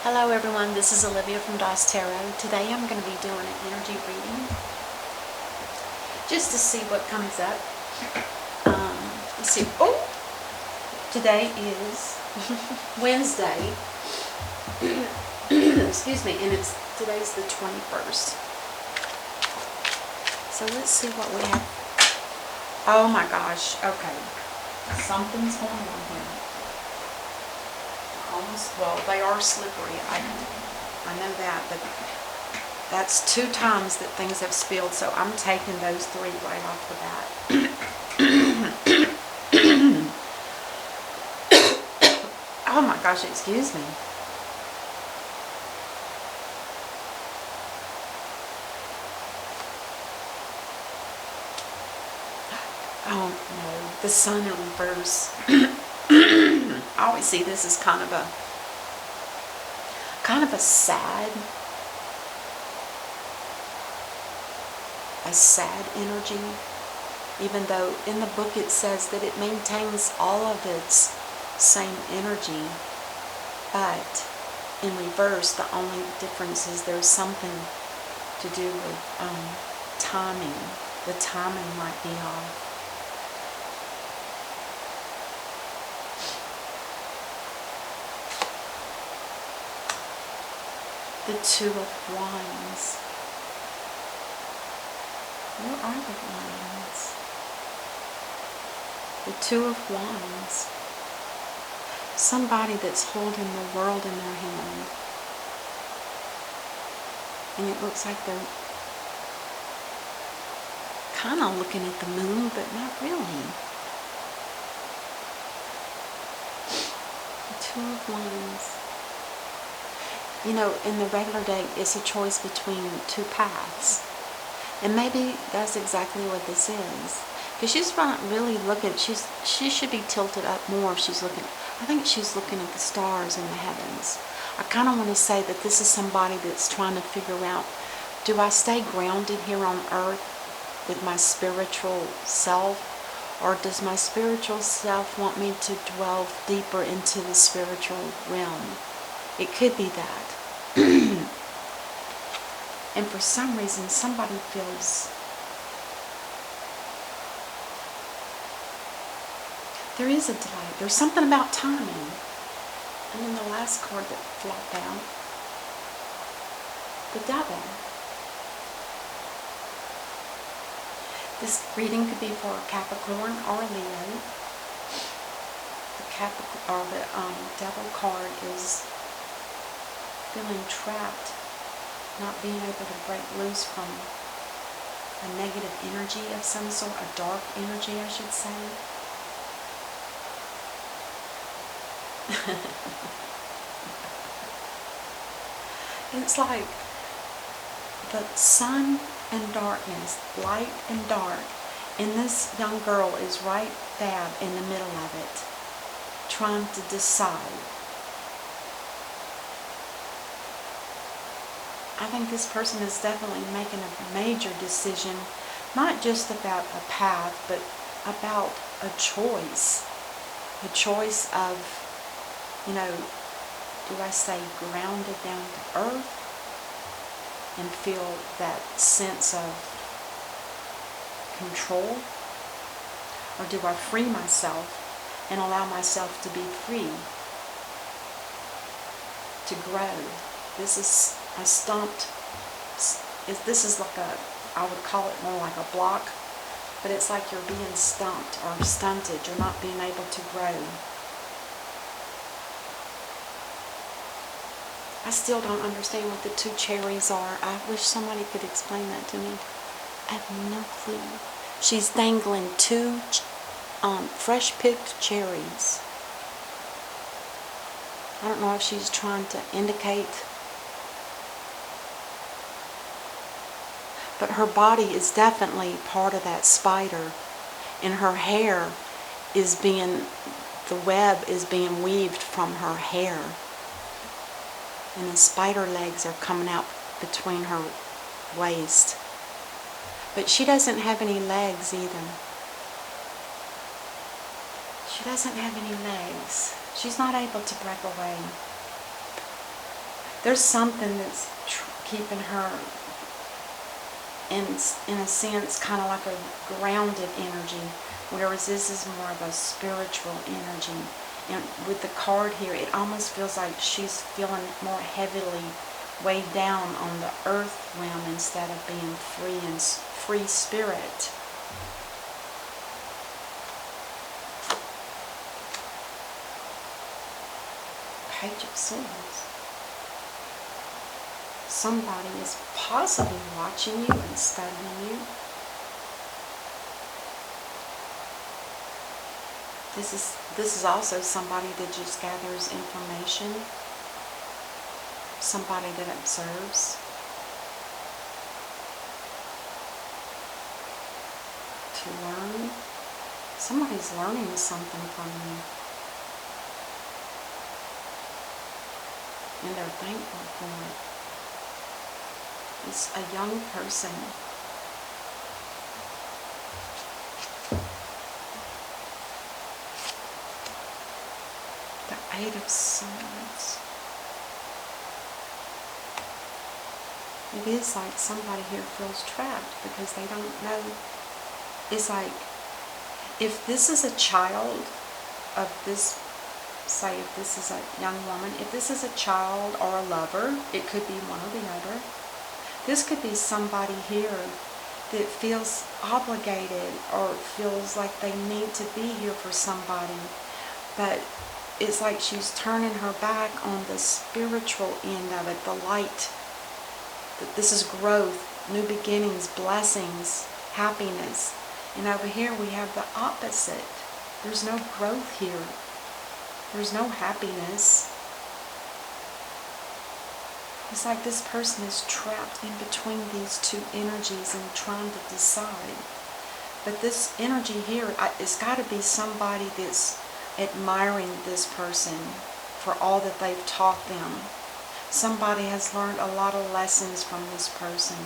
Hello everyone, this is Olivia from DOS Tarot. Today I'm going to be doing an energy reading just to see what comes up. Let's see. Oh! Today is Wednesday. Excuse me, and today's the 21st. So let's see what we have. Oh my gosh, okay. Something's going on here. Well, they are slippery. I know that, but that's 2 times that things have spilled, so I'm taking those 3 right off the bat. Oh my gosh, excuse me. Oh no, the sun in reverse. I always see this as kind of a sad energy, even though in the book it says that it maintains all of its same energy, but in reverse the only difference is there's something to do with timing. The timing might be off. The 2 of Wands. Where are the Wands? The 2 of Wands. Somebody that's holding the world in their hand. And it looks like they're kind of looking at the moon, but not really. The 2 of Wands. You know, in the regular day, it's a choice between 2 paths. And maybe that's exactly what this is. Because she's not really looking, she should be tilted up more if she's looking. I think she's looking at the stars in the heavens. I kind of want to say that this is somebody that's trying to figure out, do I stay grounded here on earth with my spiritual self? Or does my spiritual self want me to delve deeper into the spiritual realm? It could be that. And for some reason, somebody feels there is a delay. There's something about timing. And then the last card that flopped out, the Devil. This reading could be for Capricorn or Leo. The Devil card is feeling trapped, not being able to break loose from a negative energy of some sort, a dark energy, I should say. It's like the sun and darkness, light and dark, and this young girl is right dab in the middle of it, trying to decide. I think this person is definitely making a major decision, not just about a path, but about a choice. A choice of, you know, do I stay grounded down to earth and feel that sense of control? Or do I free myself and allow myself to be free, to grow? This is this is like I would call it more like a block, but it's like you're being stumped or stunted. You're not being able to grow. I still don't understand what the 2 cherries are. I wish somebody could explain that to me. I have no clue. She's dangling 2 fresh picked cherries. I don't know if she's trying to indicate, but her body is definitely part of that spider, and her hair is the web is being weaved from her hair, and the spider legs are coming out between her waist. But she doesn't have any legs either. She doesn't have any legs. She's not able to break away. There's something that's keeping her in a sense kind of like a grounded energy, whereas this is more of a spiritual energy. And with the card here, it almost feels like she's feeling more heavily weighed down on the earth realm instead of being free and free spirit. Page of Swords. Somebody is possibly watching you and studying you. This is also somebody that just gathers information. Somebody that observes. To learn. Somebody's learning something from you. And they're thankful for it. It's a young person. The Eight of Swords. It is like somebody here feels trapped because they don't know. It's like, if this is a child of this, say if this is a young woman, if this is a child or a lover, it could be one or the other. This could be somebody here that feels obligated or feels like they need to be here for somebody. But it's like she's turning her back on the spiritual end of it, the light. That this is growth, new beginnings, blessings, happiness. And over here we have the opposite. There's no growth here. There's no happiness. It's like this person is trapped in between these two energies and trying to decide. But this energy here, it's got to be somebody that's admiring this person for all that they've taught them. Somebody has learned a lot of lessons from this person.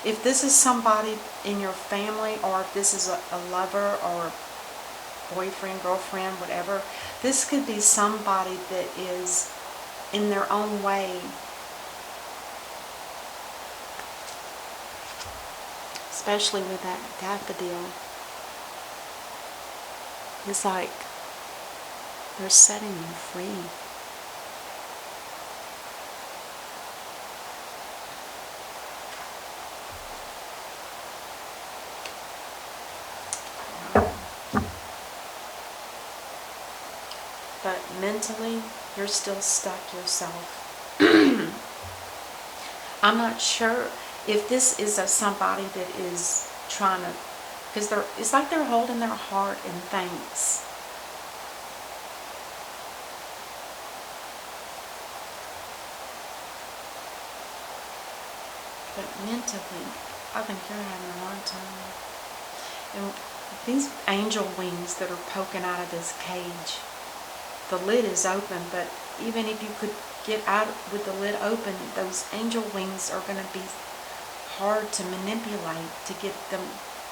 If this is somebody in your family, or if this is a lover or boyfriend, girlfriend, whatever, this could be somebody that is in their own way especially with that daffodil. It's like they're setting you free. But mentally, you're still stuck yourself. I'm not sure if this is somebody that is trying to, because it's like they're holding their heart in thanks. But mentally, I think you're having a hard time. And these angel wings that are poking out of this cage, the lid is open, but even if you could get out with the lid open, those angel wings are going to be hard to manipulate to get them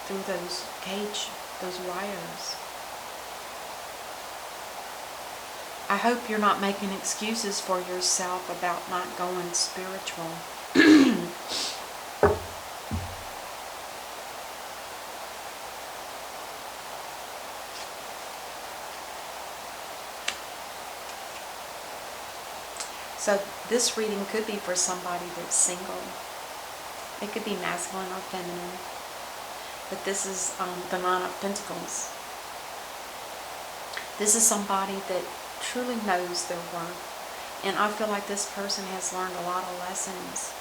through those cage, those wires. I hope you're not making excuses for yourself about not going spiritual. So this reading could be for somebody that's single. It could be masculine or feminine. But this is the Nine of Pentacles. This is somebody that truly knows their worth. And I feel like this person has learned a lot of lessons.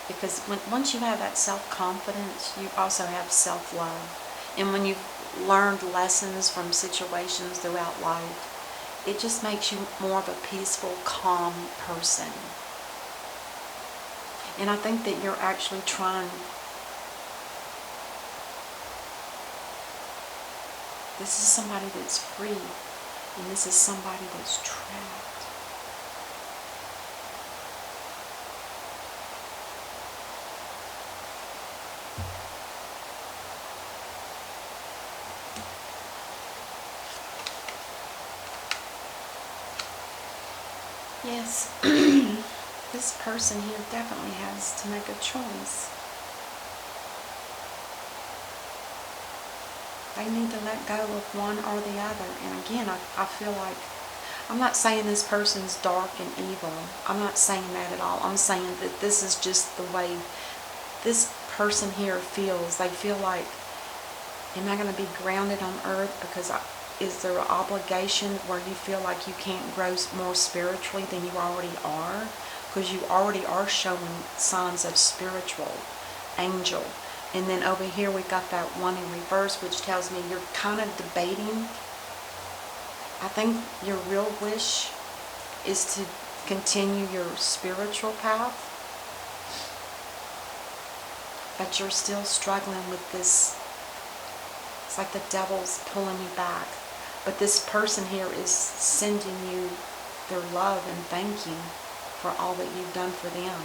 Because once you have that self-confidence, you also have self-love. And when you've learned lessons from situations throughout life, it just makes you more of a peaceful, calm person. And I think that you're actually trying. This is somebody that's free, and this is somebody that's trapped. Yes. This person here definitely has to make a choice. They need to let go of one or the other. And again, I feel like, I'm not saying this person's dark and evil. I'm not saying that at all. I'm saying that this is just the way this person here feels. They feel like, am I going to be grounded on earth because is there an obligation where you feel like you can't grow more spiritually than you already are? Because you already are showing signs of spiritual angel. And then over here we got that one in reverse, which tells me you're kind of debating. I think your real wish is to continue your spiritual path, but you're still struggling with this. It's like the devil's pulling you back. But this person here is sending you their love and thank you for all that you've done for them.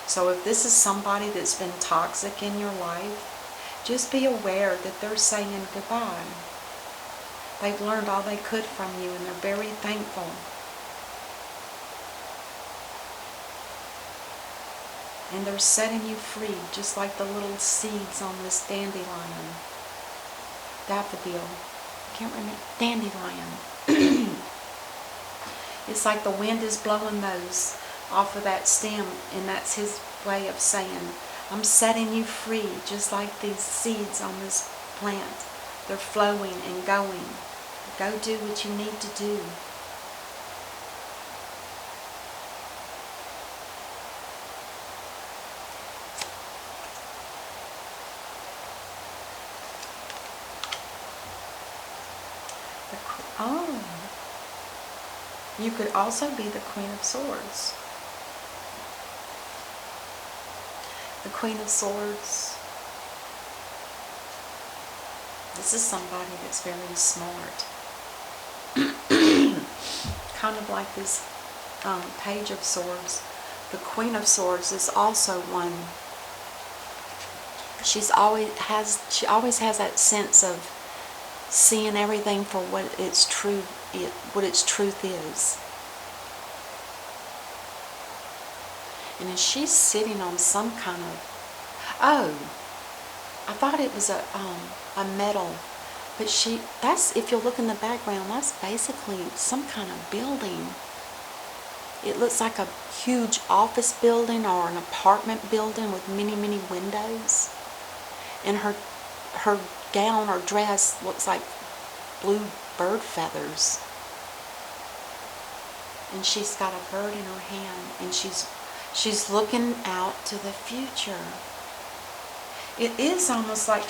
So if this is somebody that's been toxic in your life, just be aware that they're saying goodbye. They've learned all they could from you and they're very thankful. And they're setting you free, just like the little seeds on this dandelion. Daffodil. I can't remember. Dandelion. It's like the wind is blowing those off of that stem, and that's his way of saying, I'm setting you free, just like these seeds on this plant. They're flowing and going. Go do what you need to do. Oh, you could also be the Queen of Swords. The Queen of Swords. This is somebody that's very smart. Kind of like this Page of Swords. The Queen of Swords is also one. She always has that sense of seeing everything for what its truth is. And then she's sitting on some kind of, oh, I thought it was a metal, but that's, if you look in the background, that's basically some kind of building. It looks like a huge office building or an apartment building with many, many windows. And her gown or dress looks like blue bird feathers. And she's got a bird in her hand, and she's looking out to the future. It is almost like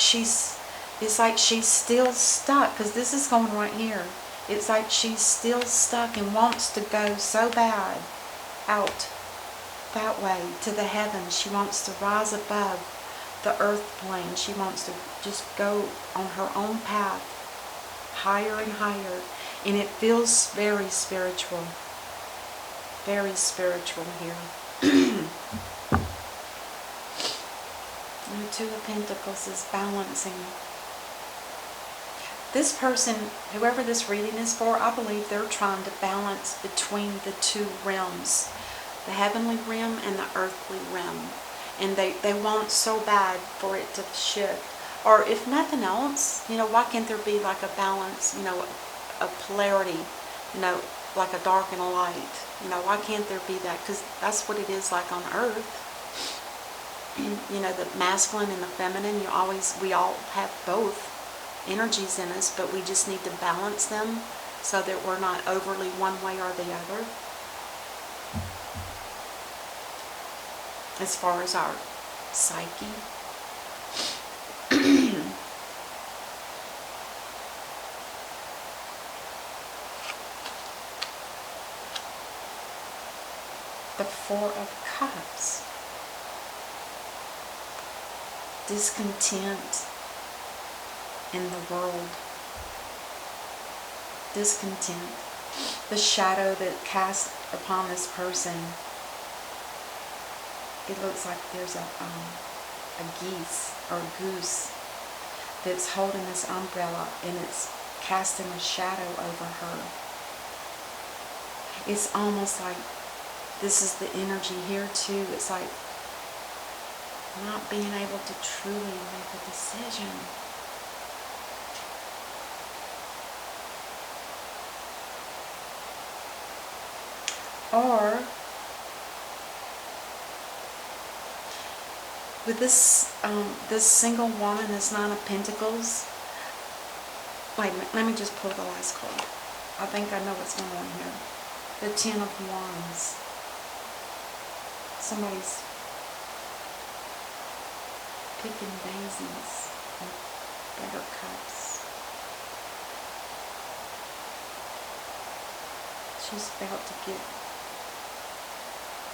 it's like she's still stuck, because this is going right here. It's like she's still stuck and wants to go so bad out that way to the heavens. She wants to rise above the earth plane. She wants to just go on her own path, higher and higher. And it feels very spiritual. Very spiritual here. And the Two of Pentacles is balancing. This person, whoever this reading is for, I believe they're trying to balance between the two realms. The heavenly realm and the earthly realm. And they want so bad for it to shift. Or if nothing else, why can't there be like a balance, a polarity, like a dark and a light? Why can't there be that? Because that's what it is like on earth. The masculine and the feminine, we all have both energies in us, but we just need to balance them so that we're not overly one way or the other. As far as our psyche. The Four of Cups. Discontent in the world. Discontent. The shadow that casts upon this person. It looks like there's a geese or a goose that's holding this umbrella, and it's casting a shadow over her. It's almost like this is the energy here too. It's like not being able to truly make a decision. Or with this single woman, this Nine of Pentacles. Wait a minute, let me just pull the last card. I think I know what's going on here. The Ten of Wands. Somebody's picking daisies and buttercups. She's about to get...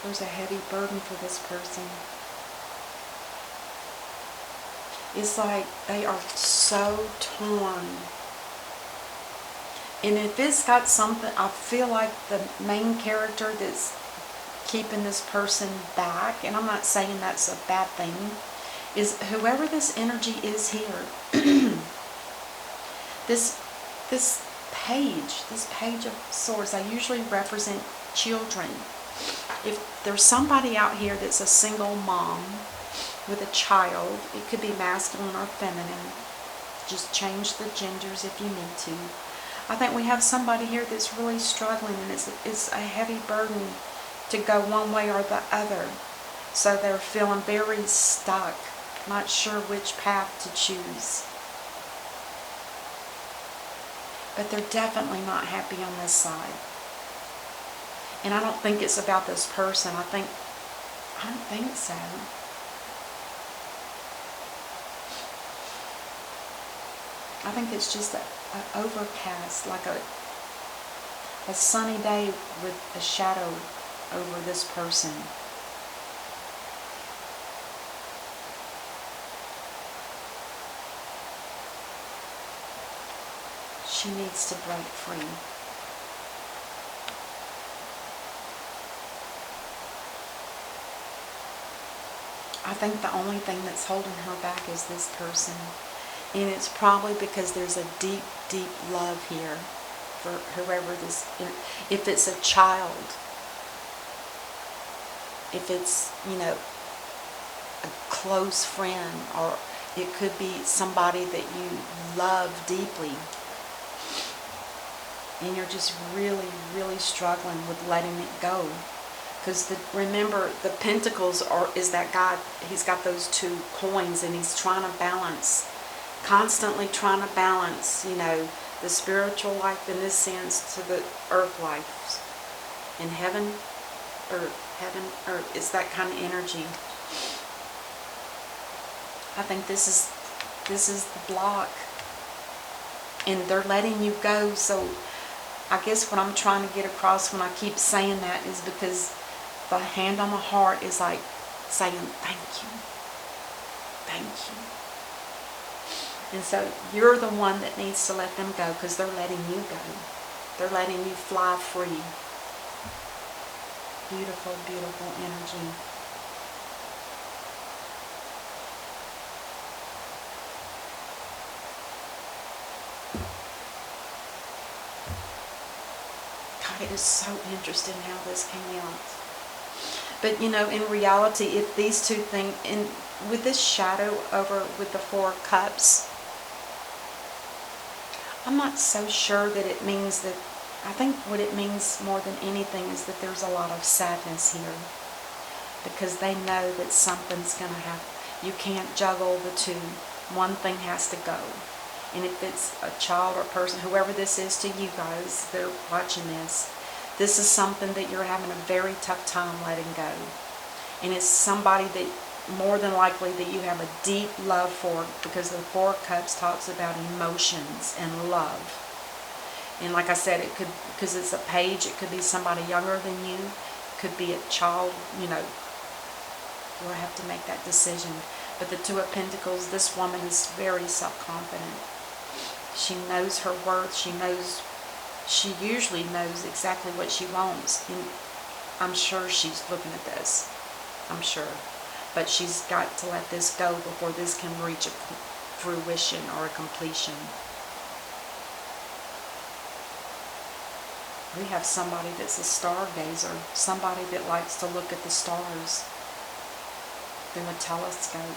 There's a heavy burden for this person. It's like they are so torn. And if it's got something, I feel like the main character that's keeping this person back, and I'm not saying that's a bad thing, is whoever this energy is here. this page of swords, I usually represent children. If there's somebody out here that's a single mom with a child, it could be masculine or feminine. Just change the genders if you need to. I think we have somebody here that's really struggling, and it's a heavy burden to go one way or the other. So they're feeling very stuck, not sure which path to choose. But they're definitely not happy on this side. And I don't think it's about this person. I don't think so. I think it's just an overcast, like a sunny day with a shadow over this person. She needs to break free. I think the only thing that's holding her back is this person. And it's probably because there's a deep, deep love here for whoever this, if it's a child, if it's, a close friend, or it could be somebody that you love deeply. And you're just really, really struggling with letting it go. Because remember, the Pentacles is that guy, he's got those two coins, and he's trying to balance, constantly trying to balance, the spiritual life in this sense to the earth life. And heaven, earth, it's that kind of energy. I think this is the block. And they're letting you go, so I guess what I'm trying to get across when I keep saying that is because the hand on the heart is like saying, thank you. Thank you. And so you're the one that needs to let them go, because they're letting you go. They're letting you fly free. Beautiful, beautiful energy. God, it is so interesting how this came out. But, in reality, if these two things, with this shadow over with the Four of Cups, I'm not so sure that it means that, I think what it means more than anything is that there's a lot of sadness here. Because they know that something's going to happen. You can't juggle the two. One thing has to go. And if it's a child or person, whoever this is to you guys that are watching this, this is something that you're having a very tough time letting go. And it's somebody that more than likely that you have a deep love for, because the Four of Cups talks about emotions and love. And like I said, it could, because it's a page, it could be somebody younger than you. It could be a child, you'll have to make that decision. But the Two of Pentacles, this woman is very self-confident. She knows her worth. She usually knows exactly what she wants. And I'm sure she's looking at this. I'm sure. But she's got to let this go before this can reach a fruition or a completion. We have somebody that's a stargazer, somebody that likes to look at the stars through a telescope.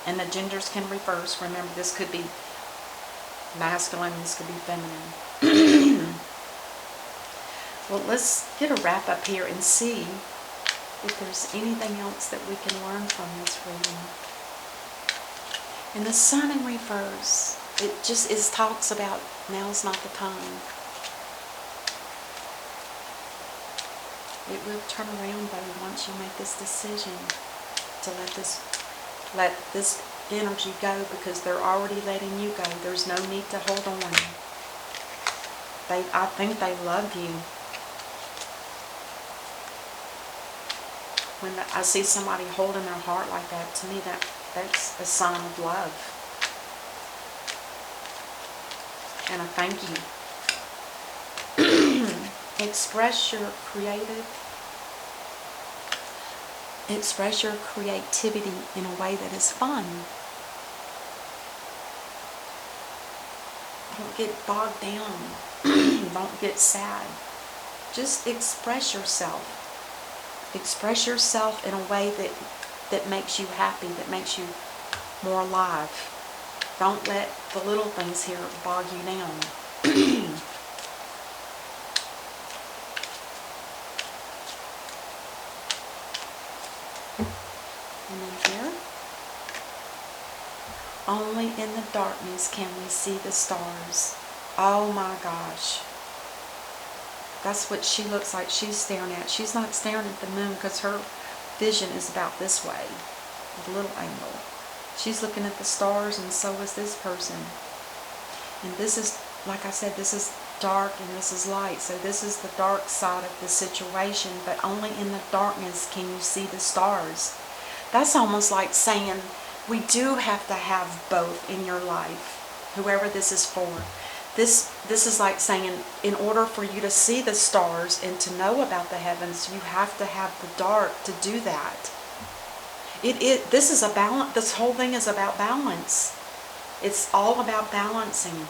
And the genders can reverse. Remember, this could be masculine, this could be feminine. Well, let's get a wrap up here and see if there's anything else that we can learn from this reading. And the sun in reverse, it talks about now's not the time. It will turn around though once you make this decision to let this energy go, because they're already letting you go. There's no need to hold on. I think they love you. When I see somebody holding their heart like that, to me that's a sign of love. And I thank you. Express your creativity in a way that is fun. Don't get bogged down. Don't get sad. Just express yourself. Express yourself in a way that makes you happy, that makes you more alive. Don't let the little things here bog you down. And then here, only in the darkness can we see the stars. Oh my gosh. That's what she looks like she's staring at. She's not staring at the moon because her vision is about this way, a little angle. She's looking at the stars, and so is this person. And this is, like I said, this is dark and this is light. So this is the dark side of the situation, but only in the darkness can you see the stars. That's almost like saying we do have to have both in your life, whoever this is for. This is like saying, in order for you to see the stars and to know about the heavens, you have to have the dark to do that. This is a balance. This whole thing is about balance. It's all about balancing.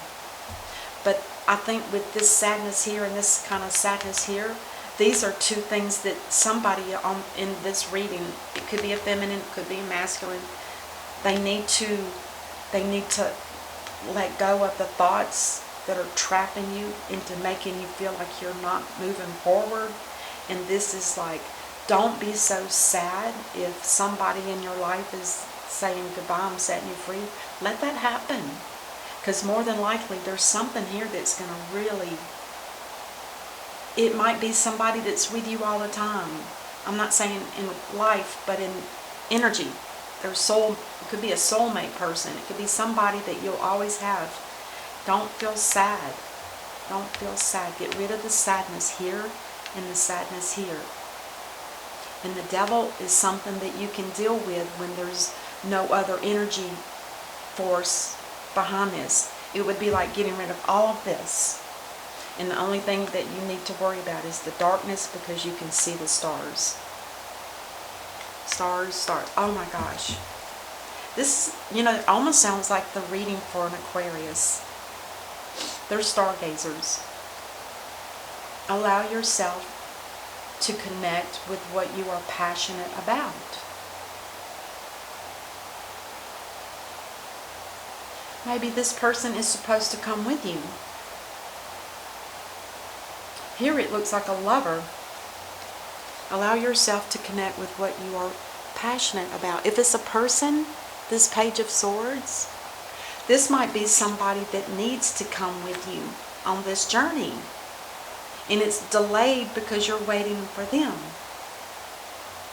But I think with this sadness here and this kind of sadness here, these are two things that somebody in this reading, it could be a feminine, it could be a masculine, they need to let go of the thoughts that are trapping you into making you feel like you're not moving forward. And this is like, don't be so sad if somebody in your life is saying goodbye, I'm setting you free. Let that happen. Because more than likely there's something here that's going to really, it might be somebody that's with you all the time. I'm not saying in life, but in energy. Their soul, it could be a soulmate person. It could be somebody that you'll always have. Don't feel sad. Don't feel sad. Get rid of the sadness here and the sadness here. And the devil is something that you can deal with when there's no other energy force behind this. It would be like getting rid of all of this. And the only thing that you need to worry about is the darkness, because you can see the stars. Stars. Oh my gosh. This, it almost sounds like the reading for an Aquarius. They're stargazers. Allow yourself to connect with what you are passionate about. Maybe this person is supposed to come with you. Here it looks like a lover. Allow yourself to connect with what you are passionate about. If it's a person, this Page of Swords, this might be somebody that needs to come with you on this journey. And it's delayed because you're waiting for them.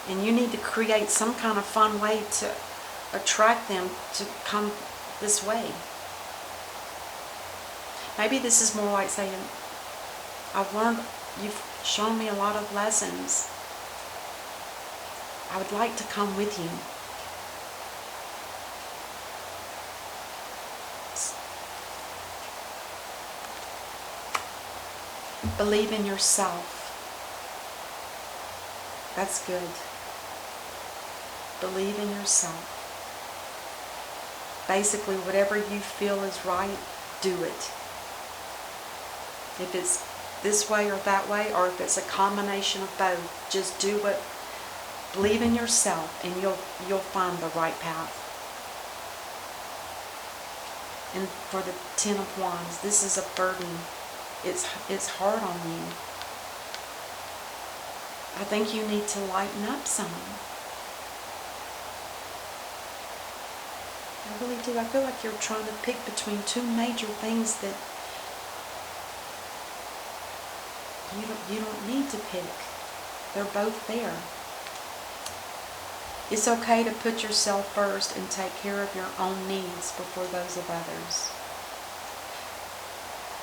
And you need to create some kind of fun way to attract them to come this way. Maybe this is more like saying, I've learned, you've shown me a lot of lessons. I would like to come with you. Believe in yourself. That's good. Believe in yourself. Basically, whatever you feel is right, do it. If this way or that way, or if it's a combination of both. Just do what, believe in yourself, and you'll find the right path. And for the Ten of Wands, this is a burden. It's hard on you. I think you need to lighten up some. I really do. I feel like you're trying to pick between two major things that you don't need to pick. They're both there. It's okay to put yourself first and take care of your own needs before those of others.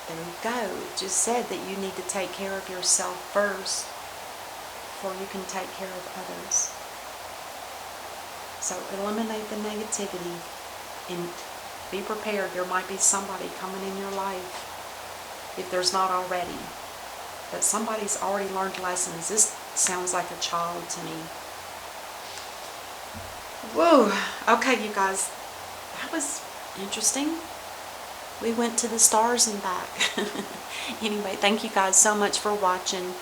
There you go. It just said that you need to take care of yourself first before you can take care of others. So eliminate the negativity and be prepared. There might be somebody coming in your life, if there's not already. But somebody's already learned lessons. This sounds like a child to me. Whoa. Okay, you guys. That was interesting. We went to the stars and back. Anyway, thank you guys so much for watching.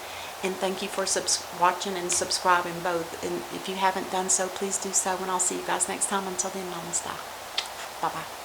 And thank you for watching and subscribing both. And if you haven't done so, please do so. And I'll see you guys next time. Until then, namaste. Bye-bye.